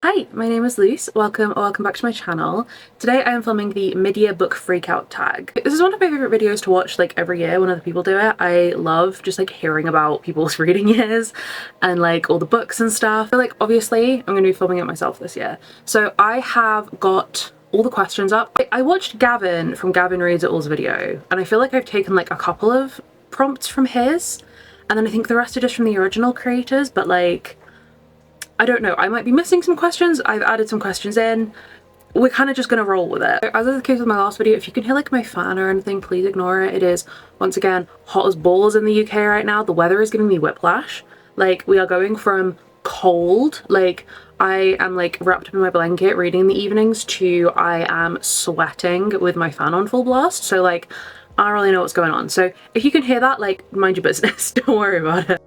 Hi, my name is Luce. Welcome back to my channel. Today I am filming the mid-year book freakout tag. This is one of my favorite videos to watch like every year when other people do it. I love just like hearing about people's reading years and like all the books and stuff. But, like obviously I'm going to be filming it myself this year. So I have got all the questions up. I watched Gavin from Gavin Reads It All's video, and I feel like I've taken like a couple of prompts from his, and then I think the rest are just from the original creators, but like I don't know, I might be missing some questions. I've added some questions in. We're kind of just gonna roll with it. As is the case with my last video, if you can hear like my fan or anything, please ignore it. It is, once again, hot as balls in the UK right now. The weather is giving me whiplash. Like, we are going from cold, like I am like wrapped up in my blanket reading in the evenings, to I am sweating with my fan on full blast. So like, I don't really know what's going on. So if you can hear that, like, mind your business. Don't worry about it.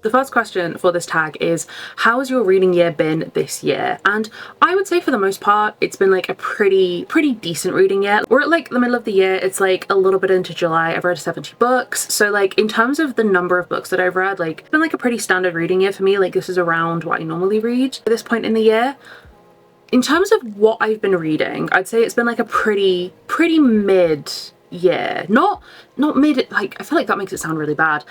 The first question for this tag is, how has your reading year been this year? And I would say for the most part, it's been like a pretty decent reading year. We're at like the middle of the year. It's like a little bit into July. I've read 70 books. So like in terms of the number of books that I've read, like it's been like a pretty standard reading year for me. Like this is around what I normally read at this point in the year. In terms of what I've been reading, I'd say it's been like a pretty mid year. Not mid, like I feel like that makes it sound really bad.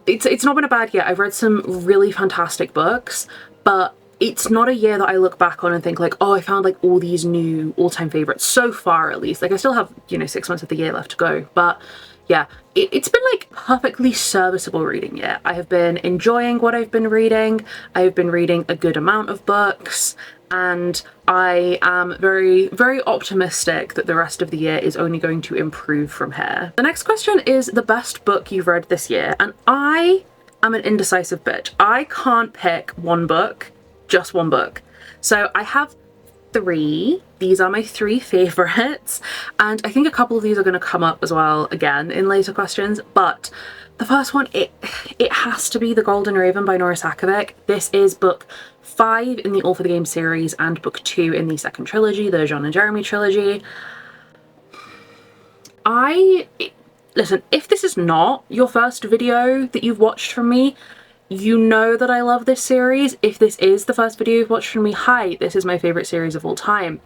It's not been a bad year. I've read some really fantastic books, but it's not a year that I look back on and think like, oh, I found like all these new all-time favorites so far, at least. Like I still have, 6 months of the year left to go, but yeah, it's been like perfectly serviceable reading year. I have been enjoying what I've been reading. I've been reading a good amount of books, and I am very optimistic that the rest of the year is only going to improve from here. The next question is the best book you've read this year, and I am an indecisive bitch. I can't pick one book, just one book. So I have 3. These are my 3 favorites, and I think a couple of these are going to come up as well again in later questions, but the first one, it has to be The Golden Raven by Nora Sakavic. This is book 5 in the All for the Game series and book 2 in the second trilogy, the John and Jeremy trilogy. Listen, if this is not your first video that you've watched from me, you know that I love this series. If this is the first video you've watched from me, hi, this is my favorite series of all time.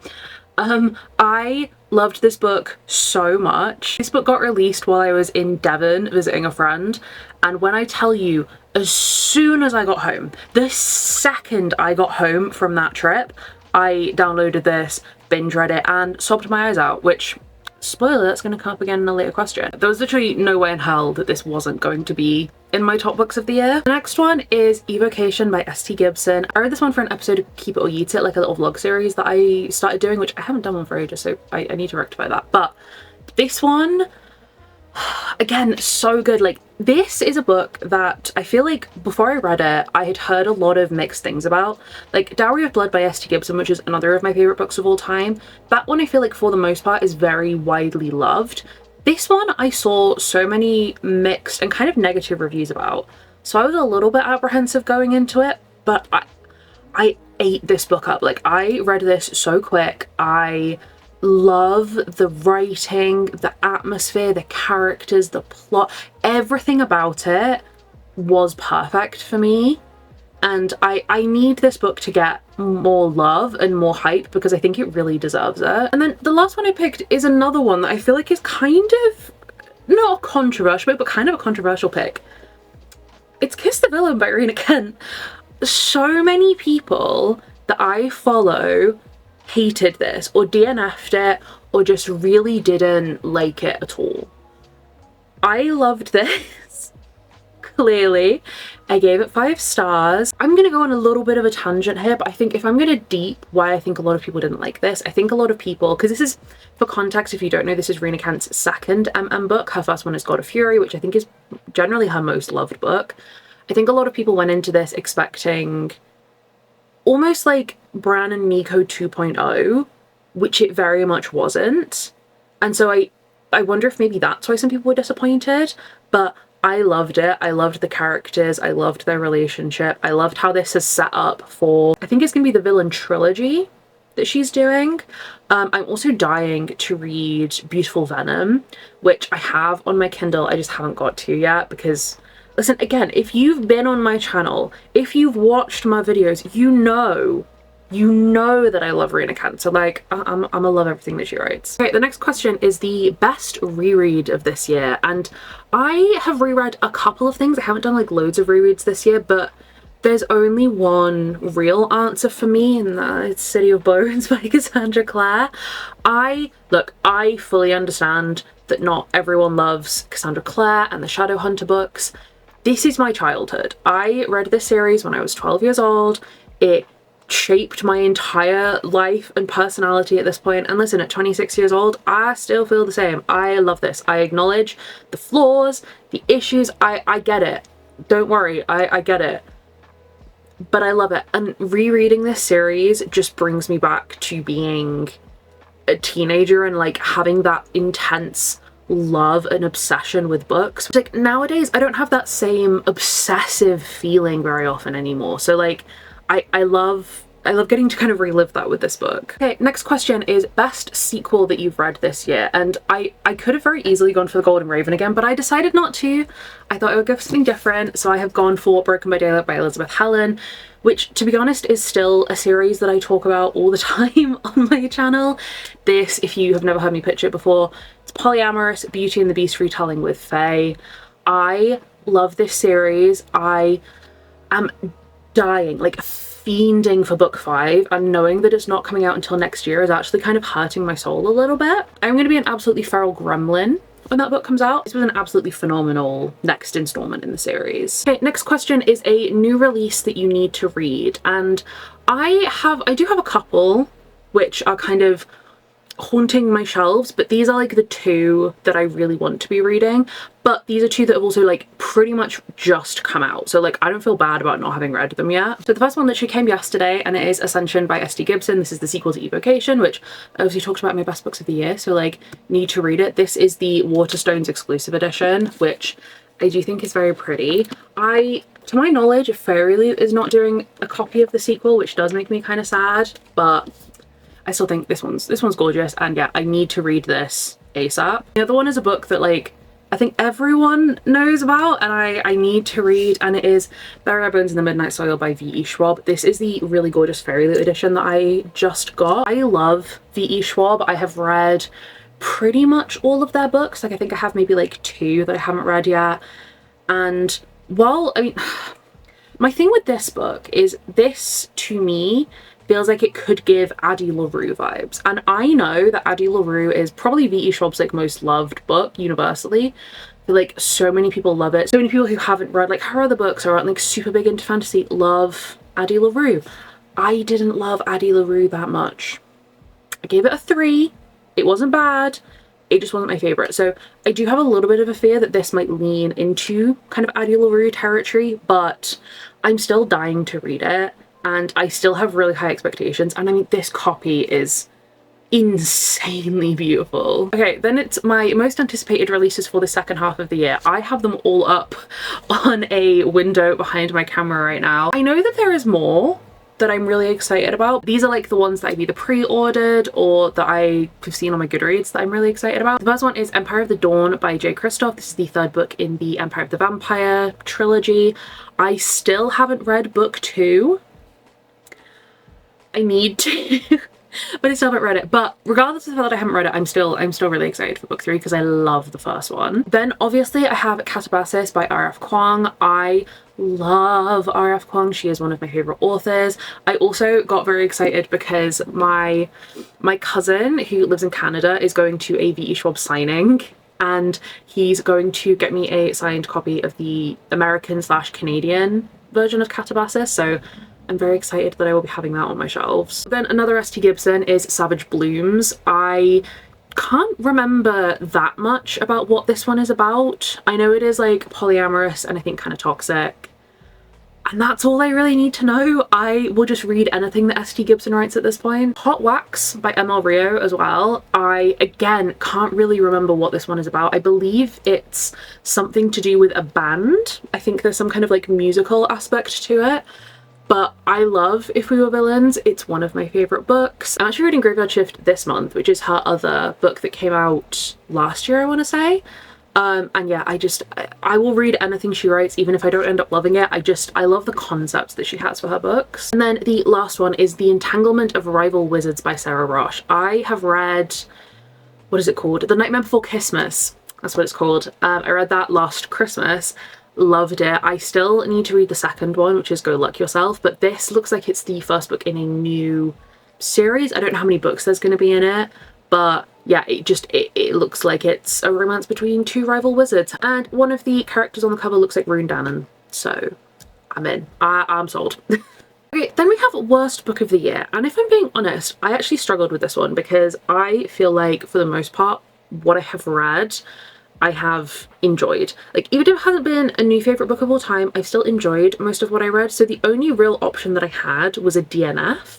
I loved this book so much. This book got released while I was in Devon visiting a friend, and when I tell you, as soon as I got home, the second I got home from that trip, I downloaded this, binge read it, and sobbed my eyes out, which, spoiler, that's going to come up again in a later question. There was literally no way in hell that this wasn't going to be in my top books of the year. The next one is Evocation by S.T. Gibson. I read this one for an episode of Keep It or Eat It, like a little vlog series that I started doing, which I haven't done one for ages, so I need to rectify that. But this one, again, so good. Like, this is a book that I feel like before I read it, I had heard a lot of mixed things about. Like Dowry of Blood by S.T. Gibson, which is another of my favorite books of all time. That one I feel like for the most part is very widely loved. This one I saw so many mixed and kind of negative reviews about, so I was a little bit apprehensive going into it, but I ate this book up. Like, I read this so quick. I love the writing, the atmosphere, the characters, the plot. Everything about it was perfect for me, and I need this book to get more love and more hype because I think it really deserves it. And then the last one I picked is another one that I feel like is kind of not controversial, but kind of a controversial pick. It's Kiss the Villain by Rena Kent. So many people that I follow hated this or DNF'd it or just really didn't like it at all. I loved this. Clearly, I gave it 5 stars. I'm gonna go on a little bit of a tangent here, but I think if I'm gonna deep why I think a lot of people didn't like this, I think a lot of people, because this is, for context, if you don't know, this is Rena Kent's second book. Her first one is God of Fury, which I think is generally her most loved book. I think a lot of people went into this expecting almost like Bran and Nico 2.0, which it very much wasn't. And so I wonder if maybe that's why some people were disappointed, but I loved it. I loved the characters. I loved their relationship. I loved how this is set up for, I think it's gonna be the villain trilogy that she's doing. I'm also dying to read Beautiful Venom, which I have on my Kindle. I just haven't got to yet because Listen, again, if you've been on my channel, if you've watched my videos, you know that I love Rena Cantor. Like, I'ma love everything that she writes. Okay, the next question is the best reread of this year, and I have reread a couple of things. I haven't done like loads of rereads this year, but there's only one real answer for me, and it's City of Bones by Cassandra Clare. I fully understand that not everyone loves Cassandra Clare and the Shadowhunter books. This is my childhood. I read this series when I was 12 years old. It shaped my entire life and personality at this point, and listen, at 26 years old, I still feel the same. I love this. I acknowledge the flaws, the issues. I get it. Don't worry, I get it. But I love it. And rereading this series just brings me back to being a teenager and like having that intense love and obsession with books. Like nowadays, I don't have that same obsessive feeling very often anymore. So like, I love getting to kind of relive that with this book. Okay, next question is best sequel that you've read this year. And I could have very easily gone for The Golden Raven again, but I decided not to. I thought I would go for something different, so I have gone for Broken by Daylight by Elizabeth Helen, which, to be honest, is still a series that I talk about all the time on my channel. This, if you have never heard me pitch it before, it's polyamorous Beauty and the Beast retelling with Faye. I love this series. I am dying, like fiending for book 5, and knowing that it's not coming out until next year is actually kind of hurting my soul a little bit. I'm going to be an absolutely feral gremlin when that book comes out. This was an absolutely phenomenal next installment in the series. Okay, next question is a new release that you need to read, and I do have a couple which are kind of haunting my shelves, but these are like the two that I really want to be reading. But these are two that have also like pretty much just come out, so like I don't feel bad about not having read them yet. So the first one literally came yesterday, and it is Ascension by S.T. Gibson. This is the sequel to Evocation, which I obviously talked about in my best books of the year, so like need to read it. This is the Waterstones exclusive edition, which I do think is very pretty. To my knowledge, Fairyloot is not doing a copy of the sequel, which does make me kind of sad, but I still think this one's gorgeous, and yeah, I need to read this ASAP. The other one is a book that like I think everyone knows about, and I need to read, and it is Bury Our Bones in the Midnight Soil by V.E. Schwab. This is the really gorgeous Fairyloot edition that I just got. I love V.E. Schwab. I have read pretty much all of their books. Like I think I have maybe like 2 that I haven't read yet, and while I mean my thing with this book is this to me feels like it could give Addie LaRue vibes, and I know that Addie LaRue is probably V.E. Schwab's like most loved book universally. I feel like so many people love it. So many people who haven't read like her other books or aren't like super big into fantasy love Addie LaRue. I didn't love Addie LaRue that much. I gave it a 3. It wasn't bad. It just wasn't my favorite. So I do have a little bit of a fear that this might lean into kind of Addie LaRue territory, but I'm still dying to read it. And I still have really high expectations. And I mean, this copy is insanely beautiful. Okay, then it's my most anticipated releases for the second half of the year. I have them all up on a window behind my camera right now. I know that there is more that I'm really excited about. These are like the ones that I've either pre-ordered or that I have seen on my Goodreads that I'm really excited about. The first one is Empire of the Dawn by J. Kristoff. This is the 3rd book in the Empire of the Vampire trilogy. I still haven't read book 2. I need to, but I still haven't read it. But regardless of the fact that I haven't read it, I'm still really excited for book 3 because I love the first one. Then obviously I have Catabasis by R.F. Kuang. I love R.F. Kuang. She is one of my favorite authors. I also got very excited because my cousin who lives in Canada is going to a V.E. Schwab signing, and he's going to get me a signed copy of the American/Canadian version of Catabasis. So I'm very excited that I will be having that on my shelves. Then another S.T. Gibson is Savage Blooms. I can't remember that much about what this one is about. I know it is like polyamorous and I think kind of toxic, and that's all I really need to know. I will just read anything that S.T. Gibson writes at this point. Hot Wax by M.L. Rio as well. I, again, can't really remember what this one is about. I believe it's something to do with a band. I think there's some kind of like musical aspect to it. But I love If We Were Villains. It's one of my favourite books. I'm actually reading Graveyard Shift this month, which is her other book that came out last year, I want to say. And yeah, I will read anything she writes, even if I don't end up loving it. I love the concepts that she has for her books. And then the last one is The Entanglement of Rival Wizards by Sarah Roche. I have read, what is it called? The Nightmare Before Christmas. That's what it's called. I read that last Christmas. Loved it. I still need to read the second one, which is Go Luck Yourself, but this looks like it's the first book in a new series. I don't know how many books there's going to be in it, but yeah, it looks like it's a romance between two rival wizards, and one of the characters on the cover looks like Rune Dannon, so I'm in. I'm sold. Okay, then we have Worst Book of the Year, and if I'm being honest, I actually struggled with this one because I feel like for the most part what I have read I have enjoyed. Like, even if it hasn't been a new favourite book of all time, I've still enjoyed most of what I read. So the only real option that I had was a DNF,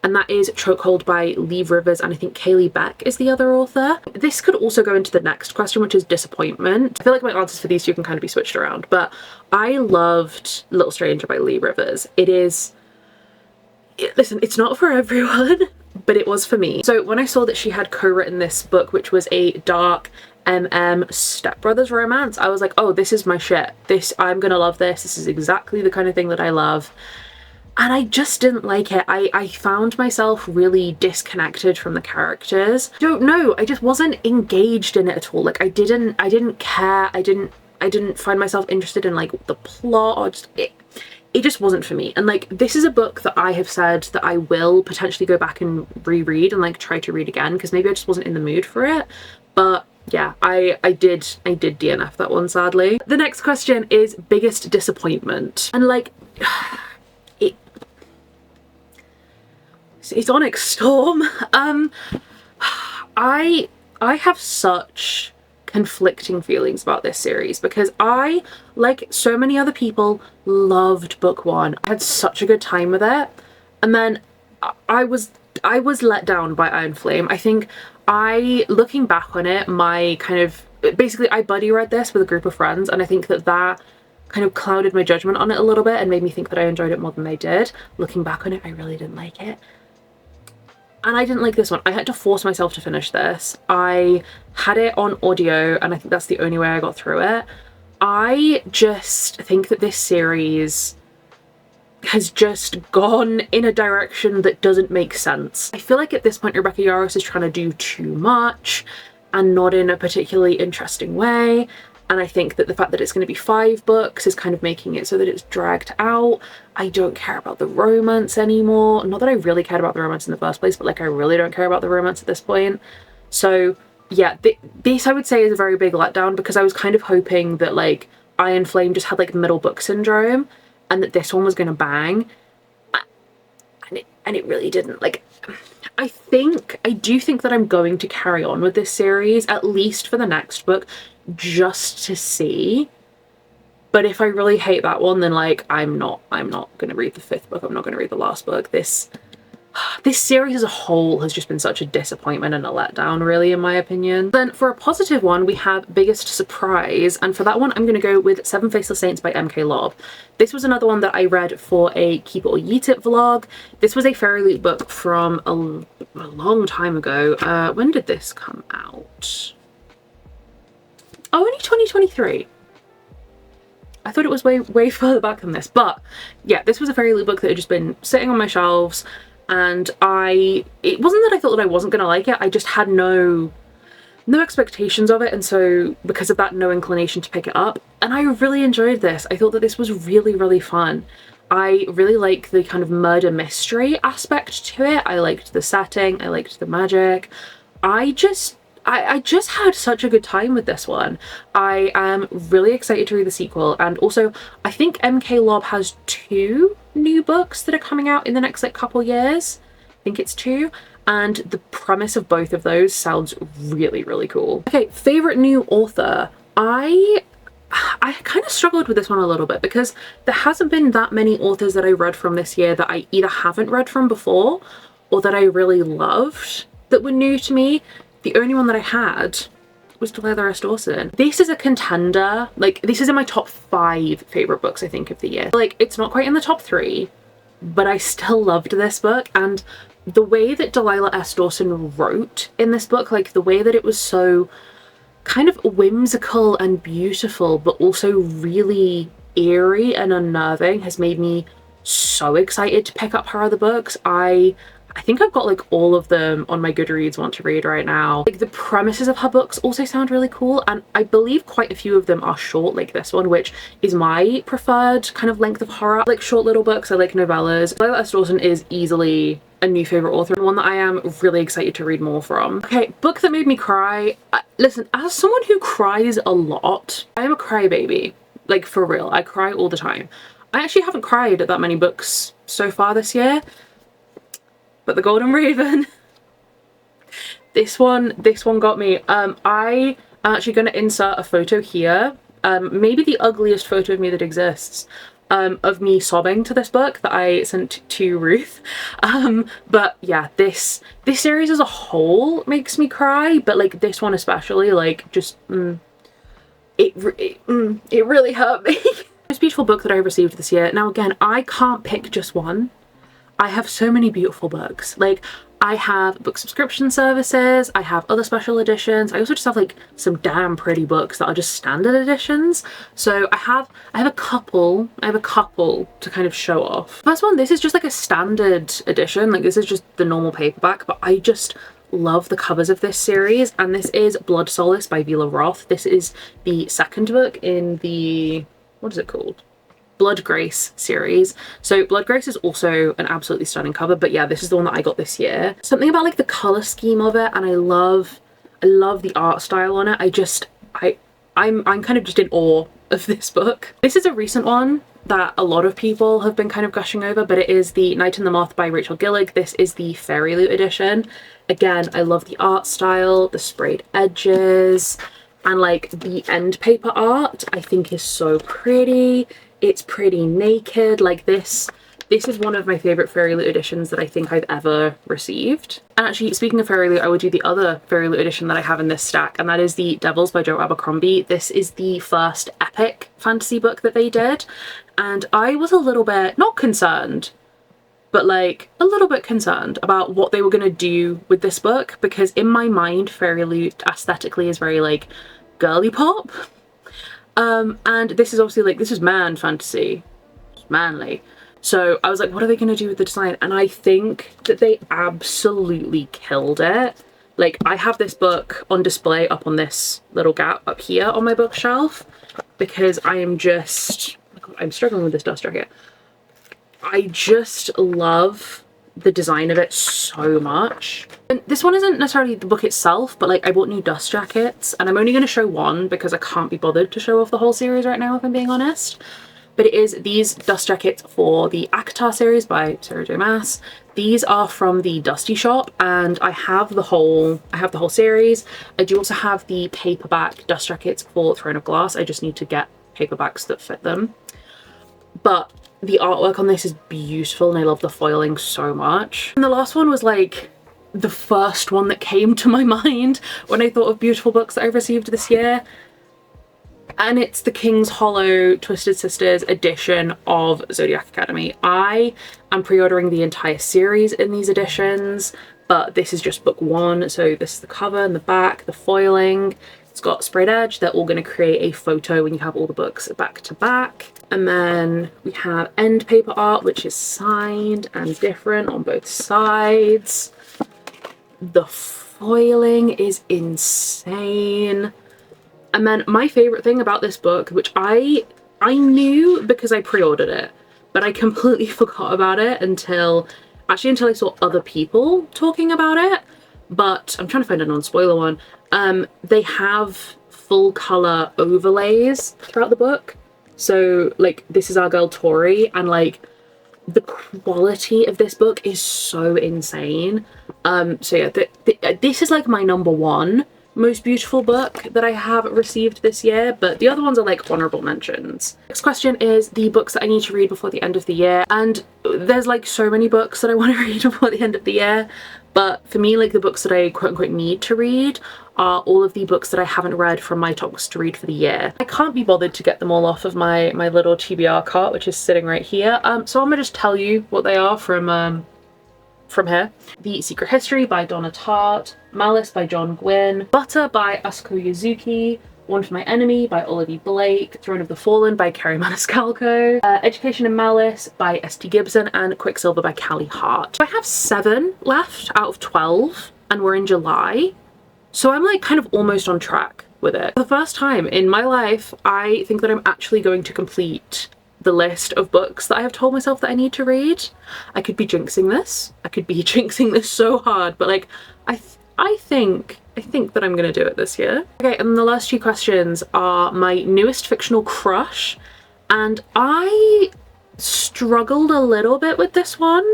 and that is Chokehold by Lee Rivers, and I think Kaylee Beck is the other author. This could also go into the next question, which is disappointment. I feel like my answers for these two can kind of be switched around, but I loved Little Stranger by Lee Rivers. Listen, it's not for everyone, but it was for me. So when I saw that she had co-written this book, which was a dark stepbrothers romance, I was like, oh, this is my shit. I'm gonna love this. This is exactly the kind of thing that I love. And I just didn't like it. I found myself really disconnected from the characters. Don't know, I just wasn't engaged in it at all. Like, I didn't care. I didn't find myself interested in like the plot, or it just wasn't for me. And like, this is a book that I have said that I will potentially go back and reread and like try to read again, because maybe I just wasn't in the mood for it. But yeah, I did DNF that one, sadly. The next question is biggest disappointment. And like, it's Onyx Storm. I have such conflicting feelings about this series because I, like so many other people, loved book one. I had such a good time with it, and then I was let down by Iron Flame. I think looking back on it, my kind of, basically I buddy read this with a group of friends, and I think that kind of clouded my judgment on it a little bit and made me think that I enjoyed it more than I did. Looking back on it, I really didn't like it. And I didn't like this one. I had to force myself to finish this. I had it on audio, and I think that's the only way I got through it. I just think that this series has just gone in a direction that doesn't make sense. I feel like at this point Rebecca Yarros is trying to do too much and not in a particularly interesting way. And I think that the fact that it's going to be 5 books is kind of making it so that it's dragged out. I don't care about the romance anymore. Not that I really cared about the romance in the first place, but like I really don't care about the romance at this point. So yeah, this I would say is a very big letdown, because I was kind of hoping that like Iron Flame just had like middle book syndrome and that this one was going to bang. And it really didn't. Like, I do think that I'm going to carry on with this series, at least for the next book, just to see. But if I really hate that one, then like I'm not gonna read the 5th book. I'm not gonna read the last book. This series as a whole has just been such a disappointment and a letdown, really, in my opinion. Then for a positive one, we have biggest surprise, and for that one I'm gonna go with Seven Faceless Saints by M.K. Lobb. This was another one that I read for a Keep It or Yeet It vlog. This was a fairy loot book from a long time ago. When did this come out? Oh, only 2023. I thought it was way further back than this, but yeah, this was a fairy loot book that had just been sitting on my shelves, and it wasn't that I thought that I wasn't gonna like it, I just had no expectations of it, and so because of that, no inclination to pick it up. And I really enjoyed this. I thought that this was really fun. I really like the kind of murder mystery aspect to it. I liked the setting, I liked the magic. I just had such a good time with this one. I am really excited to read the sequel, and also I think MK Lobb has 2 new books that are coming out in the next like couple years. I think it's 2, and the premise of both of those sounds really cool. Okay, favorite new author. I kind of struggled with this one a little bit because there hasn't been that many authors that I read from this year that I either haven't read from before or that I really loved that were new to me. The only one that I had was Delilah S. Dawson. This is a contender. Like, this is in my top 5 favorite books, I think, of the year. Like, it's not quite in the top 3, but I still loved this book. And the way that Delilah S. Dawson wrote in this book, like the way that it was so kind of whimsical and beautiful, but also really eerie and unnerving, has made me so excited to pick up her other books. I think I've got like all of them on my Goodreads want to read right now. Like the premises of her books also sound really cool, and I believe quite a few of them are short, like this one, which is my preferred kind of length of horror. I like short little books, I like novellas. Violet S. Dawson is easily a new favourite author and one that I am really excited to read more from. Okay, book that made me cry. Listen, as someone who cries a lot, I am a crybaby. Like for real, I cry all the time. I actually haven't cried at that many books so far this year. But The Golden Raven, this one got me. I am actually going to insert a photo here, maybe the ugliest photo of me that exists, of me sobbing to this book that I sent to Ruth. But yeah, this series as a whole makes me cry, but like this one especially, like just it really hurt me. Most beautiful book that I received this year. Now again, I can't pick just one. I have so many beautiful books. Like I have book subscription services, I have other special editions, I also just have like some damn pretty books that are just standard editions. So I have a couple to kind of show off. First one, this is just like a standard edition, like this is just the normal paperback, but I just love the covers of this series, and this is Blood Solace by Vila Roth. This is the second book in the, what is it called? Blood Grace series. So Blood Grace is also an absolutely stunning cover, but yeah, this is the one that I got this year. Something about like the color scheme of it, and I love the art style on it. I'm kind of just in awe of this book. This is a recent one that a lot of people have been kind of gushing over, but it is The Night and the Moth by Rachel Gillig. This is the Fairy Loot edition. Again, I love the art style, the sprayed edges, and like the end paper art I think is so pretty. It's pretty naked. Like this is one of my favorite Fairy Loot editions that I think I've ever received. And actually, speaking of Fairy Loot, I would do the other Fairy Loot edition that I have in this stack, and that is The Devils by Joe Abercrombie. This is the first epic fantasy book that they did, and I was a little bit, not concerned, but like a little bit concerned about what they were going to do with this book, because in my mind, Fairy Loot aesthetically is very like girly pop. And this is obviously like, this is man fantasy, it's manly. So I was like, what are they going to do with the design? And I think that they absolutely killed it. Like I have this book on display up on this little gap up here on my bookshelf, because I am just, I'm struggling with this dust jacket. I just love the design of it so much. And this one isn't necessarily the book itself, but like I bought new dust jackets, and I'm only going to show one because I can't be bothered to show off the whole series right now if I'm being honest. But it is these dust jackets for the ACOTAR series by Sarah J Maas. These are from the Dusty Shop, and I have the whole series. I do also have the paperback dust jackets for Throne of Glass. I just need to get paperbacks that fit them. But the artwork on this is beautiful, and I love the foiling so much. And the last one was like the first one that came to my mind when I thought of beautiful books that I've received this year. And it's the King's Hollow Twisted Sisters edition of Zodiac Academy. I am pre-ordering the entire series in these editions, but this is just book one. So this is the cover and the back, the foiling. It's got sprayed edge. They're all going to create a photo when you have all the books back to back. And then we have end paper art, which is signed and different on both sides. The foiling is insane. And then my favorite thing about this book, which I knew because I pre-ordered it, but I completely forgot about it until I saw other people talking about it. But I'm trying to find a non-spoiler one. They have full color overlays throughout the book. So like this is our girl Tori, and like the quality of this book is so insane. So yeah, this is like my number one most beautiful book that I have received this year, but the other ones are like honorable mentions. Next question is the books that I need to read before the end of the year, and there's like so many books that I want to read before the end of the year, but for me, like the books that I quote unquote need to read are all of the books that I haven't read from my top books to read for the year. I can't be bothered to get them all off of my little TBR cart, which is sitting right here, so I'm gonna just tell you what they are from from here. The Secret History by Donna Tartt, Malice by John Gwynne, Butter by Asuko Yuzuki, One for My Enemy by Olivia Blake, Throne of the Fallen by Kerry Maniscalco, Education and Malice by S.T. Gibson, and Quicksilver by Callie Hart. So I have 7 left out of 12, and we're in July. So I'm like kind of almost on track with it. For the first time in my life, I think that I'm actually going to complete the list of books that I have told myself that I need to read. I could be jinxing this. I could be jinxing this so hard, but like I think that I'm gonna do it this year. Okay, and the last 2 questions are my newest fictional crush, and I struggled a little bit with this one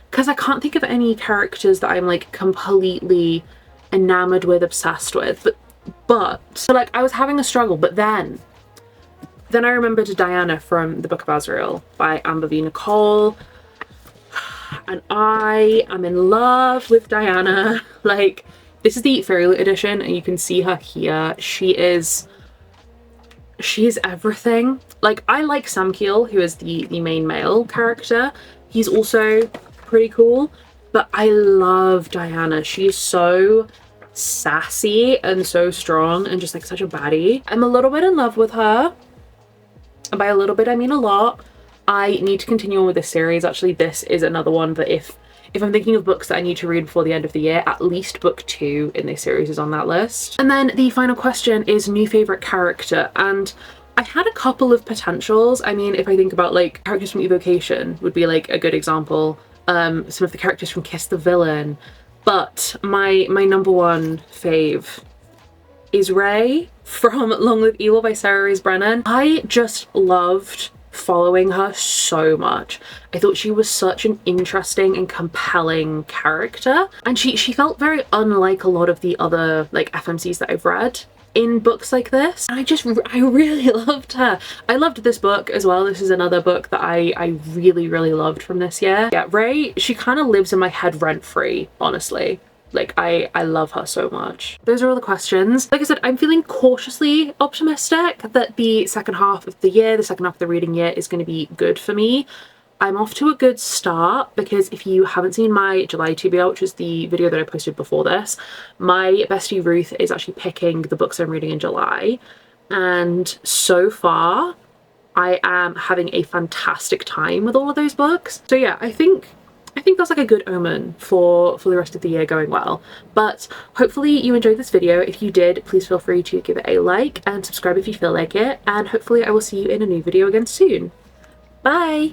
because I can't think of any characters that I'm like completely enamored with, obsessed with, but so like I was having a struggle, but then I remembered Diana from the Book of Azrael by Amber V. Nicole, and I am in love with Diana. Like, this is the Fairylit edition, and you can see her here. She is everything. Like, I like Sam Keel, who is the main male character. He's also pretty cool, but I love Diana. She is so sassy and so strong and just like such a baddie. I'm a little bit in love with her. And by a little bit, I mean a lot. I need to continue on with this series. Actually, this is another one that if I'm thinking of books that I need to read before the end of the year, at least book 2 in this series is on that list. And then the final question is new favorite character. And I had a couple of potentials. I mean, if I think about like characters from Evocation would be like a good example. Some of the characters from Kiss the Villain. But my number 1 fave is Ray from Long Live Evil by Sarah Reyes Brennan. I just loved following her so much. I thought she was such an interesting and compelling character, and she felt very unlike a lot of the other like FMCs that I've read in books like this, and I really loved her. I loved this book as well. This is another book that I really loved from this year. Yeah, Ray, she kind of lives in my head rent-free, honestly. Like, I love her so much. Those are all the questions. Like I said, I'm feeling cautiously optimistic that the second half of the year, the second half of the reading year is going to be good for me. I'm off to a good start because if you haven't seen my July TBR, which is the video that I posted before this, my bestie Ruth is actually picking the books I'm reading in July. And so far, I am having a fantastic time with all of those books. So yeah, I think that's like a good omen for the rest of the year going well. But hopefully you enjoyed this video. If you did, please feel free to give it a like and subscribe if you feel like it. And hopefully I will see you in a new video again soon. Bye!